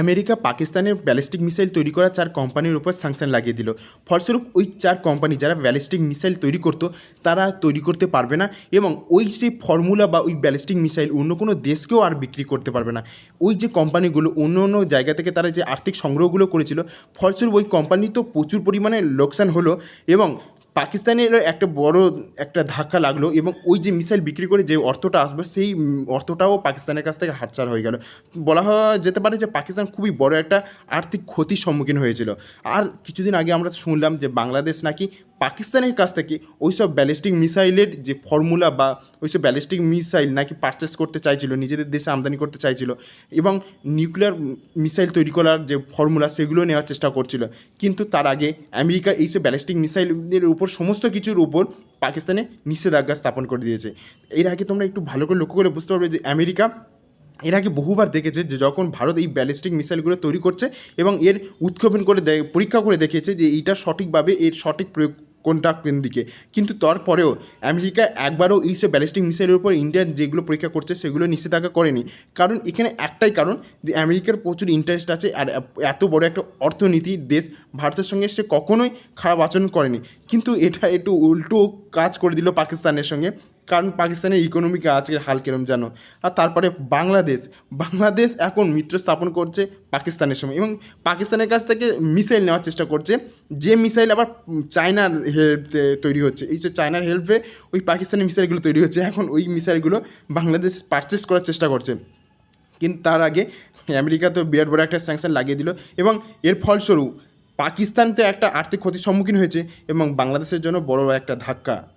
America পাকিস্তানের ballistic missile তৈরি করা 4 কোম্পানির উপর স্যাংশন লাগিয়ে দিল। ফলস্বরূপ ওই 4 কোম্পানি যারা ব্যালিস্টিক মিসাইল তৈরি করতো তারা তৈরি করতে পারবে না এবং ওই যে ফর্মুলা বা ওই ব্যালিস্টিক মিসাইল অন্য কোনো দেশকেও আর বিক্রি করতে পারবে না। ওই যে কোম্পানিগুলো অন্য অন্য জায়গা থেকে তারা যে আর্থিক সংগ্রহগুলো করেছিল, ফলস্বরূপ ওই কোম্পানি তো প্রচুর পরিমাণে লোকসান হলো এবং পাকিস্তানেরও একটা বড় একটা ধাক্কা লাগলো এবং ওই যে মিসাইল বিক্রি করে যে অর্থটা আসবে সেই অর্থটাও পাকিস্তানের কাছ থেকে হাতছাড়া হয়ে গেল। বলা যেতে পারে যে পাকিস্তান খুবই বড় একটা আর্থিক ক্ষতির সম্মুখীন হয়েছিল। আর কিছুদিন আগে আমরা শুনলাম যে বাংলাদেশ নাকি পাকিস্তানের কাছ থেকে ওইসব ব্যালিস্টিক মিসাইলের যে ফর্মুলা বা ওইসব ব্যালিস্টিক মিসাইল নাকি পারচেস করতে চাইছিল, নিজেদের দেশে আমদানি করতে চাইছিল এবং নিউক্লিয়ার মিসাইল তৈরি করার যে ফর্মুলা সেগুলো নেওয়ার চেষ্টা করছিল। কিন্তু তার আগে আমেরিকা এইসব ব্যালিস্টিক মিসাইলের উপর সমস্ত কিছুর উপর পাকিস্তানে নিষেধাজ্ঞা স্থাপন করে দিয়েছে। এর আগে তোমরা একটু ভালো করে লক্ষ্য করে বুঝতে পারবে যে আমেরিকা এর আগে বহুবার দেখেছে যে যখন ভারত এই ব্যালিস্টিক মিসাইলগুলো তৈরি করছে এবং এর উৎক্ষেপণ করে পরীক্ষা করে দেখিয়েছে যে এইটা সঠিকভাবে এর সঠিক প্রয়োগ কোনটা কোন দিকে, কিন্তু তারপরেও আমেরিকা একবারও এইসব ব্যালিস্টিক মিসাইলের উপর ইন্ডিয়ান যেগুলো পরীক্ষা করছে সেগুলো নিষেধাজ্ঞা করেনি। কারণ এখানে একটাই কারণ যে আমেরিকার প্রচুর ইন্টারেস্ট আছে আর এত বড় একটা অর্থনীতি দেশ ভারতের সঙ্গে সে কখনোই খারাপ আচরণ করেনি। কিন্তু এটা একটু উল্টো কাজ করে দিল পাকিস্তানের সঙ্গে, কারণ পাকিস্তানের ইকোনমিক আজকের হাল কিরম জানো। আর তারপরে বাংলাদেশ এখন মিত্র স্থাপন করছে পাকিস্তানের সঙ্গে এবং পাকিস্তানের কাছ থেকে মিসাইল নেওয়ার চেষ্টা করছে, যে মিসাইল আবার চায়নার হেল্পে তৈরি হচ্ছে। এই যে চায়নার হেল্পে ওই পাকিস্তানের মিসাইলগুলো তৈরি হচ্ছে, এখন ওই মিসাইলগুলো বাংলাদেশ পারচেস করার চেষ্টা করছে। কিন্তু তার আগে আমেরিকা তো বিরাট বড় একটা স্যাংশন লাগিয়ে দিল এবং এর ফলস্বরূপ পাকিস্তান তো একটা আর্থিক ক্ষতির সম্মুখীন হয়েছে এবং বাংলাদেশের জন্য বড় একটা ধাক্কা।